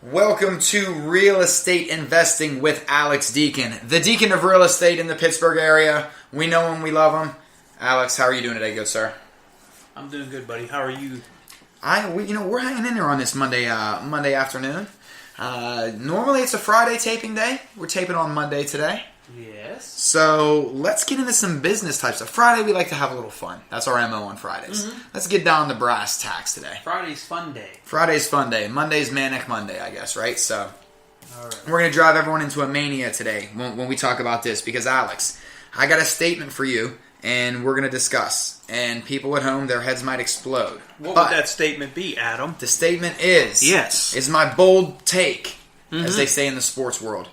Welcome to Real Estate Investing with Alex Deacon, the Deacon of Real Estate in the Pittsburgh area. We know him, we love him. Alex, how are you doing today, good sir? I'm doing good, buddy. How are you? We're hanging in there on this Monday afternoon. Normally it's a Friday taping day. We're taping on Monday today. Yes. So let's get into some business type stuff. Friday we like to have a little fun. That's our MO on Fridays. Let's get down to brass tacks today. Friday's fun day. Friday's fun day. Monday's manic Monday, I guess, right? So All right. we're going to drive everyone into a mania today when we talk about this. Because, Alex, I got a statement for you, and we're going to discuss. And people at home, their heads might explode. What would that statement be, Adam? The statement is my bold take, as they say in the sports world.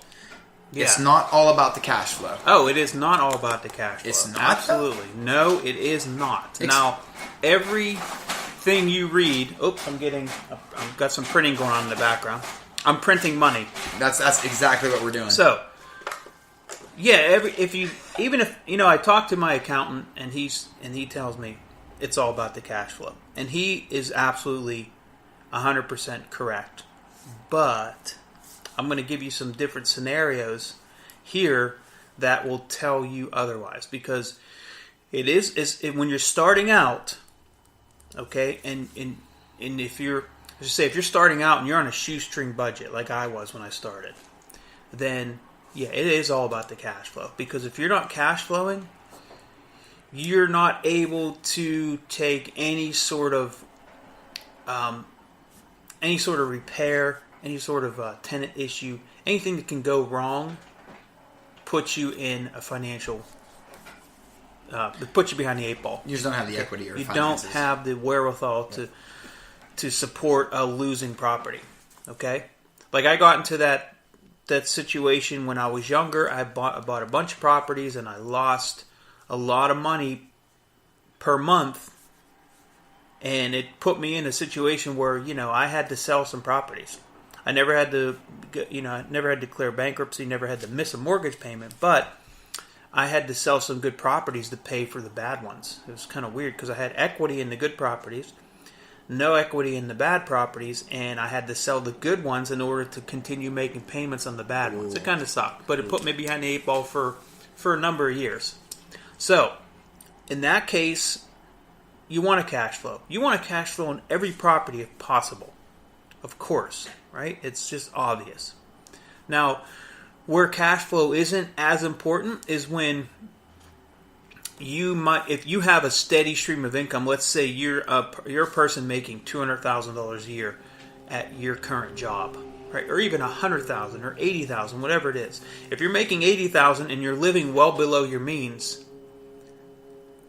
Yeah. It's not all about the cash flow. Oh, it is not all about the cash flow. It's not? Absolutely. No, it is not. Now, everything you read... Oops, I've got some printing going on in the background. I'm printing money. That's exactly what we're doing. So, yeah, I talk to my accountant and he tells me it's all about the cash flow. And he is absolutely 100% correct. But I'm going to give you some different scenarios here that will tell you otherwise, because when you're starting out, okay, and if you're starting out and you're on a shoestring budget like I was when I started, then yeah, it is all about the cash flow, because if you're not cash flowing, you're not able to take any sort of repair, any sort of tenant issue, anything that can go wrong, puts you in a financial, puts you behind the eight ball. You just don't have the equity or you finances. don't have the wherewithal to support a losing property. Okay, like I got into that situation when I was younger. I bought a bunch of properties and I lost a lot of money per month, and it put me in a situation where I had to sell some properties. I never had to declare bankruptcy, never had to miss a mortgage payment, but I had to sell some good properties to pay for the bad ones. It was kind of weird because I had equity in the good properties, no equity in the bad properties, and I had to sell the good ones in order to continue making payments on the bad ones. It kind of sucked, but it put me behind the eight ball for a number of years. So, in that case, you want a cash flow. You want a cash flow on every property if possible. Of course, right? It's just obvious. Now, where cash flow isn't as important is when if you have a steady stream of income. Let's say you're a person making $200,000 a year at your current job, right? Or even $100,000 or $80,000, whatever it is. If you're making $80,000 and you're living well below your means,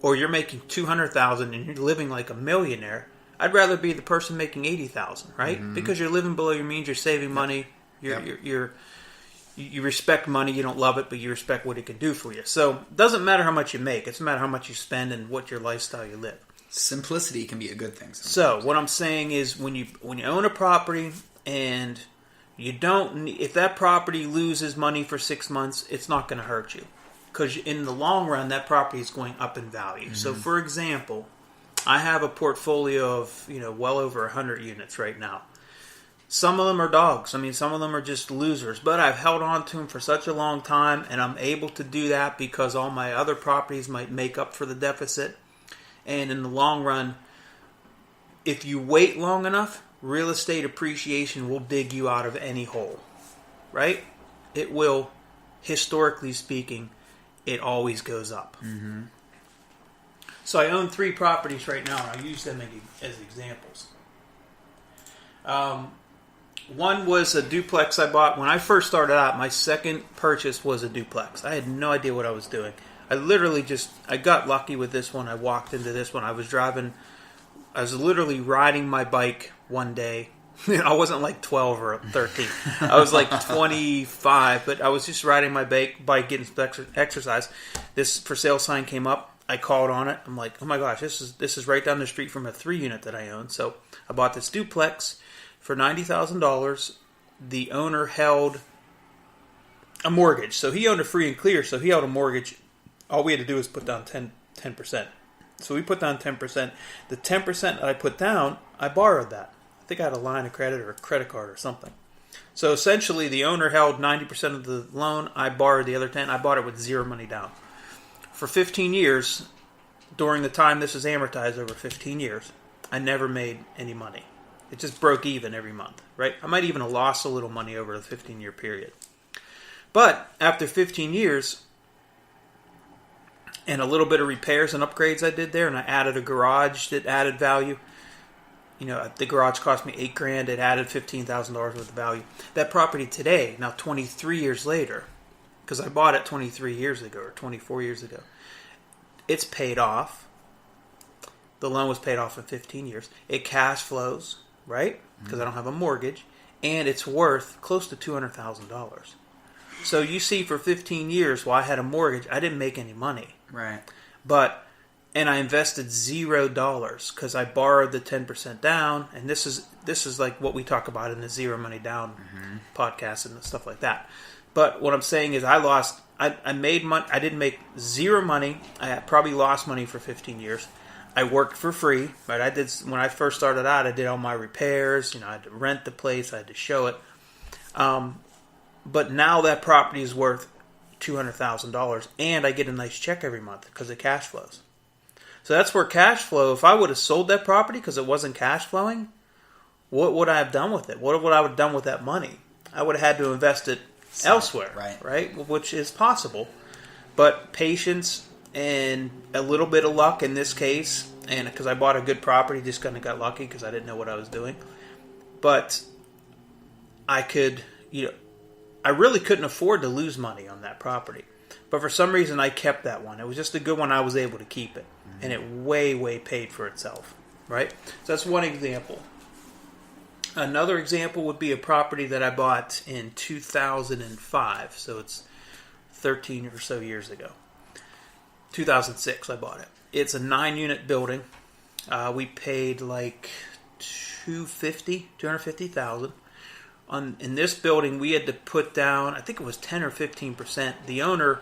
or you're making $200,000 and you're living like a millionaire, I'd rather be the person making $80,000, right? Mm-hmm. Because you're living below your means, you're saving money, you respect money, you don't love it, but you respect what it can do for you. So it doesn't matter how much you make, it's a matter how much you spend and what your lifestyle you live. Simplicity can be a good thing sometimes. So what I'm saying is when you own a property and if that property loses money for 6 months, it's not going to hurt you. Because in the long run, that property is going up in value. Mm-hmm. So for example, I have a portfolio of, well over 100 units right now. Some of them are dogs. I mean, some of them are just losers. But I've held on to them for such a long time, and I'm able to do that because all my other properties might make up for the deficit. And in the long run, if you wait long enough, real estate appreciation will dig you out of any hole. Right? It will, historically speaking, it always goes up. Mm-hmm. So I own 3 properties right now, and I use them as examples. One was a duplex I bought. When I first started out, my second purchase was a duplex. I had no idea what I was doing. I got lucky with this one. I walked into this one. I was literally riding my bike one day. I wasn't like 12 or 13. I was like 25, but I was just riding my bike getting some exercise. This for sale sign came up. I called on it. I'm like, oh my gosh, this is right down the street from a 3-unit that I own. So I bought this duplex for $90,000. The owner held a mortgage. So he owned a free and clear, so he held a mortgage. All we had to do was put down 10%. So we put down 10%. The 10% that I put down, I borrowed that. I think I had a line of credit or a credit card or something. So essentially, the owner held 90% of the loan. I borrowed the other 10. I bought it with zero money down. For 15 years, during the time this is amortized over 15 years, I never made any money. It just broke even every month, right? I might even have lost a little money over the 15-year period. But after 15 years, and a little bit of repairs and upgrades I did there, and I added a garage that added value. You know, the garage cost me $8,000. It added $15,000 worth of value. That property today, now 23 years later, because I bought it 23 years ago or 24 years ago, it's paid off. The loan was paid off in 15 years. It cash flows, right? Because I don't have a mortgage. And it's worth close to $200,000. So you see, for 15 years, while I had a mortgage, I didn't make any money. Right. And I invested $0 because I borrowed the 10% down. And this is like what we talk about in the Zero Money Down podcast and stuff like that. But what I'm saying is I made money. I didn't make zero money. I probably lost money for 15 years. I worked for free, right? I did, when I first started out, I did all my repairs. You know, I had to rent the place. I had to show it. But now that property is worth $200,000, and I get a nice check every month because it cash flows. So that's where cash flow, if I would have sold that property because it wasn't cash flowing, what would I have done with it? What would I have done with that money? I would have had to invest it elsewhere, right? Which is possible. But patience and a little bit of luck in this case, and because I bought a good property, just kind of got lucky because I didn't know what I was doing. But I could, I really couldn't afford to lose money on that property. But for some reason, I kept that one. It was just a good one. I was able to keep it. And it way, way paid for itself, right? So that's one example. Another example would be a property that I bought in 2005. So it's 13 or so years ago. 2006, I bought it. It's a 9-unit building. We paid like $250,000. In this building, we had to put down, I think it was 10 or 15%. The owner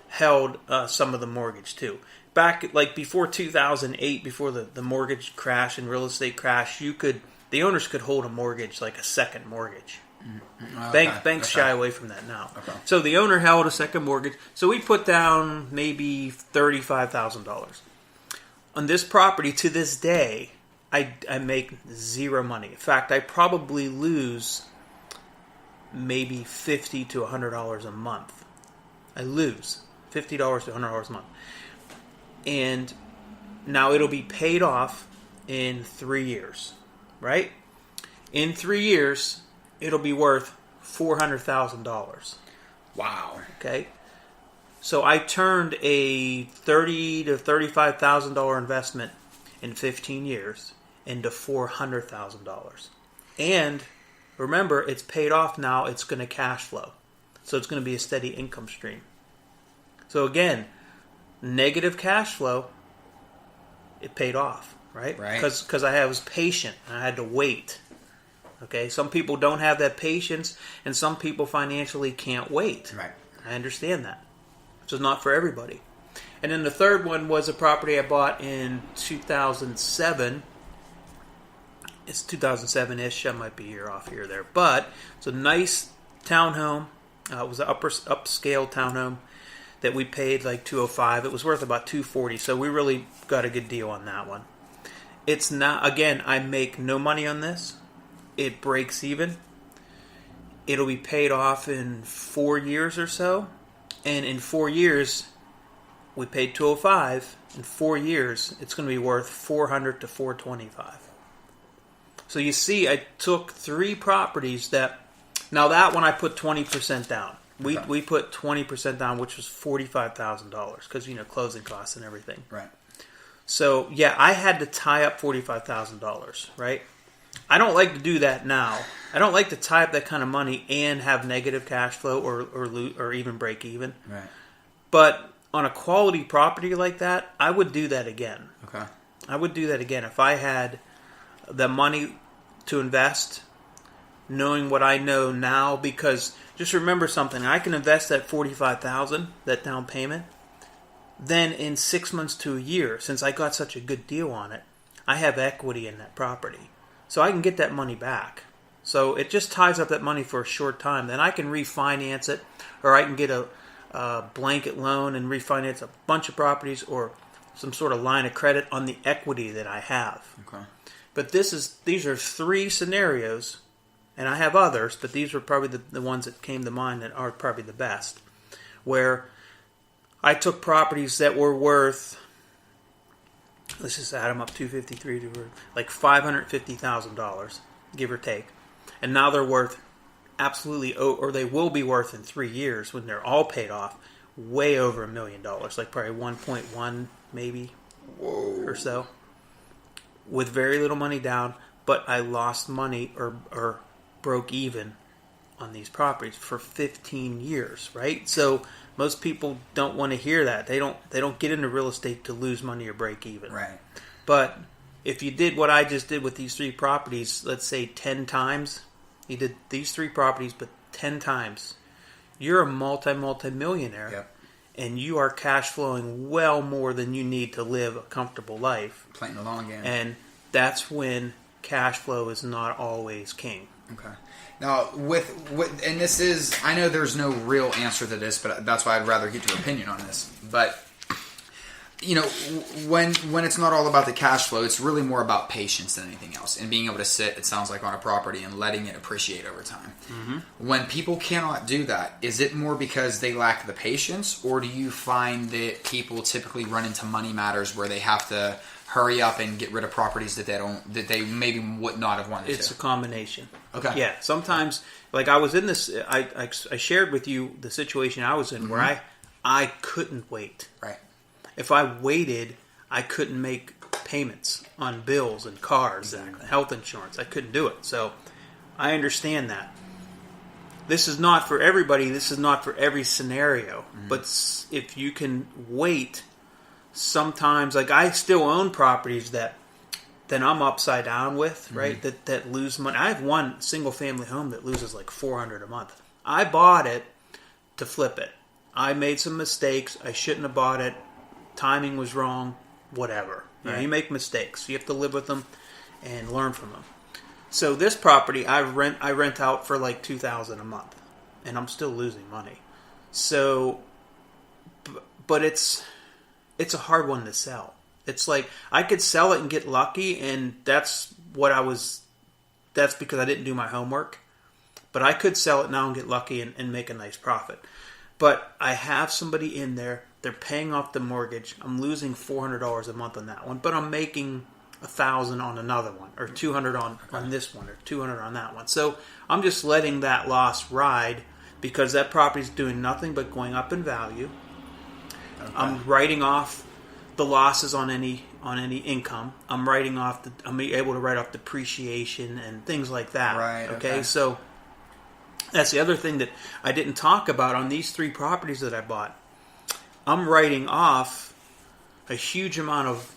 held some of the mortgage too. Back like before 2008, before the mortgage crash and real estate crash, the owners could hold a mortgage, like a second mortgage. Okay. Banks shy away from that now. Okay. So the owner held a second mortgage. So we put down maybe $35,000. On this property, to this day, I make zero money. In fact, I probably lose maybe $50 to $100 a month. I lose $50 to $100 a month. And now it'll be paid off in 3 years, right? In 3 years, it'll be worth $400,000. Wow. Okay. So I turned a $30,000 to $35,000 investment in 15 years into $400,000. And remember, it's paid off now. It's going to cash flow. So it's going to be a steady income stream. So again, negative cash flow, it paid off, right? Because I was patient and I had to wait. Okay, some people don't have that patience, and some people financially can't wait. Right. I understand that. So it's not for everybody. And then the third one was a property I bought in 2007. It's 2007-ish. I might be a year off here or there. But it's a nice townhome. It was an upscale townhome that we paid like $205,000. It was worth about $240,000. So we really got a good deal on that one. It's not, again, I make no money on this. It breaks even. It'll be paid off in 4 years or so. And in 4 years, we paid $205,000. In 4 years, it's going to be worth $400,000 to $425,000. So you see, I took 3 properties that. Now that one I put 20% down. We put 20% down, which was $45,000 because closing costs and everything. Right. So yeah, I had to tie up $45,000. Right. I don't like to do that now. I don't like to tie up that kind of money and have negative cash flow or even break even. Right. But on a quality property like that, I would do that again. Okay. I would do that again if I had the money to invest, knowing what I know now. Because just remember something: I can invest that $45,000, that down payment. Then in 6 months to a year, since I got such a good deal on it, I have equity in that property. So I can get that money back. So it just ties up that money for a short time. Then I can refinance it, or I can get a blanket loan and refinance a bunch of properties, or some sort of line of credit on the equity that I have. Okay. But these are 3 scenarios, and I have others, but these were probably the ones that came to mind that are probably the best, where I took properties that were worth, let's just add them up, 253 to like $550,000, give or take, and now they're worth absolutely, or they will be worth in 3 years when they're all paid off, way over $1 million, like probably 1.1 maybe. Whoa. Or so, with very little money down, but I lost money or broke even on these properties for 15 years, right? So most people don't want to hear that. They don't get into real estate to lose money or break even. Right. But if you did what I just did with these 3 properties, let's say 10 times, you did these 3 properties, but 10 times, you're a multi-millionaire. Yep. And you are cash flowing well more than you need to live a comfortable life. Playing the long game. And that's when cash flow is not always king. Okay. Now, with and this is, I know there's no real answer to this, but that's why I'd rather get your opinion on this. But, you know, when it's not all about the cash flow, it's really more about patience than anything else. And being able to sit, it sounds like, on a property and letting it appreciate over time. Mm-hmm. When people cannot do that, is it more because they lack the patience, or do you find that people typically run into money matters where they have to hurry up and get rid of properties that they maybe would not have wanted to? It's a combination. Okay. Yeah. Sometimes, like I was in this, I shared with you the situation I was in, mm-hmm. where I couldn't wait. Right. If I waited, I couldn't make payments on bills and cars and health insurance. I couldn't do it. So I understand that. This is not for everybody. This is not for every scenario. Mm-hmm. But if you can wait, sometimes, like I still own properties that I'm upside down with, right? Mm-hmm. That lose money. I have one single family home that loses like $400 a month. I bought it to flip it. I made some mistakes. I shouldn't have bought it. Timing was wrong. Whatever. Right. You make mistakes. You have to live with them and learn from them. So this property I rent out for like $2,000 a month, and I'm still losing money. So, but it's a hard one to sell. It's like I could sell it and get lucky, and that's because I didn't do my homework. But I could sell it now and get lucky and make a nice profit. But I have somebody in there. They're paying off the mortgage. I'm losing $400 a month on that one, but I'm making $1,000 on another one, or $200 on this one, or $200 on that one. So I'm just letting that loss ride because that property's doing nothing but going up in value. Okay. I'm writing off the losses on any income. I'm able to write off depreciation and things like that. Right. Okay. So that's the other thing that I didn't talk about on these 3 properties that I bought. I'm writing off a huge amount of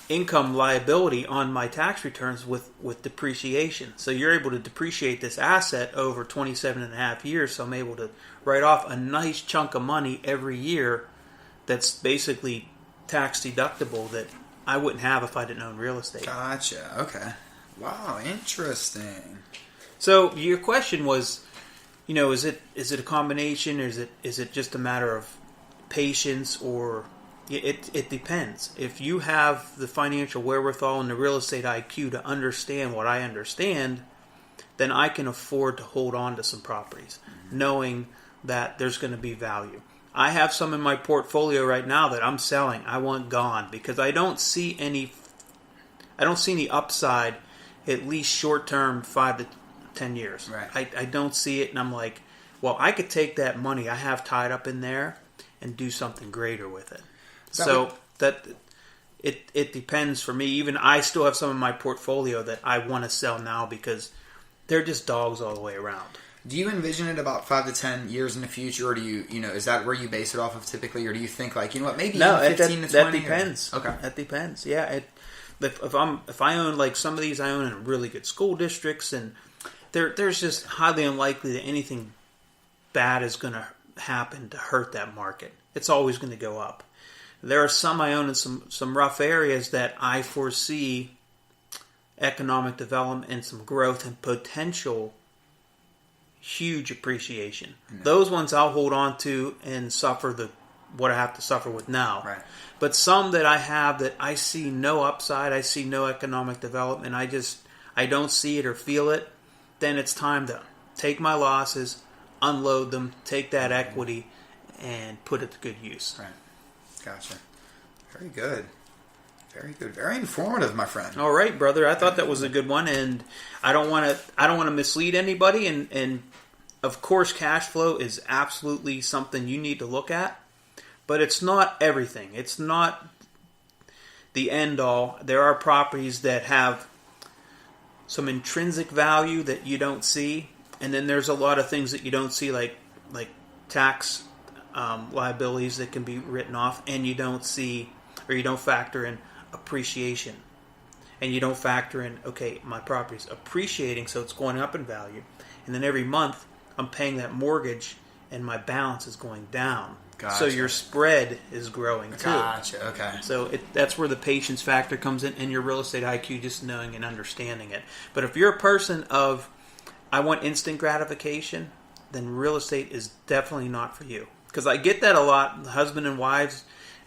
income liability on my tax returns with depreciation. So you're able to depreciate this asset over 27 and a half years. So I'm able to write off a nice chunk of money every year that's basically tax deductible that I wouldn't have if I didn't own real estate. Gotcha. Okay. Wow. Interesting. So your question was, is it a combination, or is it just a matter of patience, or it depends. If you have the financial wherewithal and the real estate IQ to understand what I understand, then I can afford to hold on to some properties, knowing that there's going to be value. I have some in my portfolio right now that I'm selling. I want gone because I don't see any upside, at least short term, 5 to 10 years. Right. I don't see it, and I'm like, well, I could take that money I have tied up in there and do something greater with it. It depends for me. Even I still have some in my portfolio that I want to sell now because they're just dogs all the way around. Do you envision it about 5 to 10 years in the future, or do you is that where you base it off of typically, or do you think like, maybe no, 15 to 20? That depends. Okay. That depends. Yeah. If I own, like, some of these I own in really good school districts, and there's just highly unlikely that anything bad is going to happen to hurt that market. It's always going to go up. There are some I own in some rough areas that I foresee economic development and some growth and potential huge appreciation. Mm-hmm. Those ones I'll hold on to and suffer what I have to suffer with now. Right. But some that I have that I see no upside, I see no economic development, I don't see it or feel it, then it's time to take my losses, unload them, take that equity, and put it to good use. Right. Gotcha. Very good. Very good. Very informative, my friend. All right, brother. I thought that was a good one, and I don't want to mislead anybody. And of course, cash flow is absolutely something you need to look at, but it's not everything. It's not the end all. There are properties that have some intrinsic value that you don't see, and then there's a lot of things that you don't see, like tax liabilities that can be written off, and you don't see or you don't factor in appreciation, and you don't factor in, okay, my property's appreciating, so it's going up in value, and then every month I'm paying that mortgage and my balance is going down. Gotcha. So your spread is growing too. Gotcha. Okay. So that's where the patience factor comes in, and your real estate IQ, just knowing and understanding it. But if you're a person of, I want instant gratification, then real estate is definitely not for you. Because I get that a lot, husband and wives,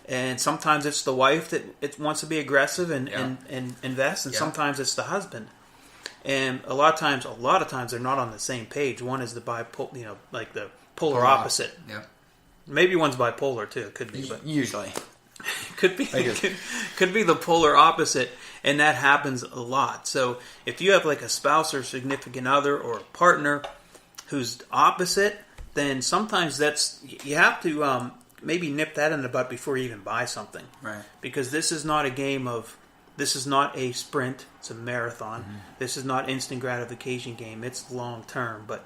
and sometimes it's the wife that it wants to be aggressive and invest, and sometimes it's the husband. And a lot of times they're not on the same page. One is the like the polar opposite. Yeah. Maybe one's bipolar too. It could be, but usually could be the polar opposite, and that happens a lot. So if you have like a spouse or significant other or a partner who's opposite, then sometimes you have to maybe nip that in the butt before you even buy something. Right. Because this is not a sprint, it's a marathon. Mm-hmm. This is not instant gratification game, it's long term, but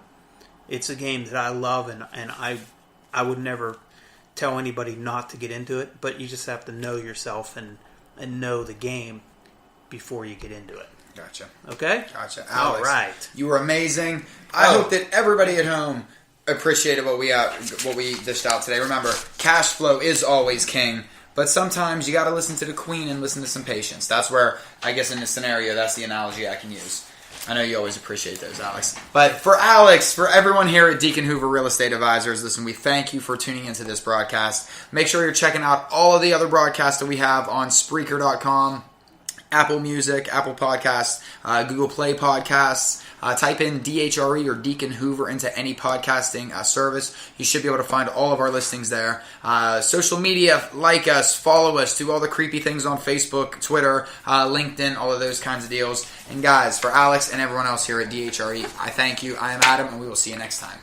it's a game that I love, and I would never tell anybody not to get into it, but you just have to know yourself and know the game before you get into it. Gotcha. Okay? Gotcha. Alex, all right. You were amazing. I hope that everybody at home appreciated what we dished out today. Remember, cash flow is always king, but sometimes you got to listen to the queen and listen to some patience. That's where, I guess in this scenario, that's the analogy I can use. I know you always appreciate those, Alex. But for Alex, for everyone here at Deacon-Hoover Real Estate Advisors, listen, we thank you for tuning into this broadcast. Make sure you're checking out all of the other broadcasts that we have on Spreaker.com, Apple Music, Apple Podcasts, Google Play Podcasts. Type in DHRE or Deacon Hoover into any podcasting service. You should be able to find all of our listings there. Social media, like us, follow us, do all the creepy things on Facebook, Twitter, LinkedIn, all of those kinds of deals. And guys, for Alex and everyone else here at DHRE, I thank you. I am Adam, and we will see you next time.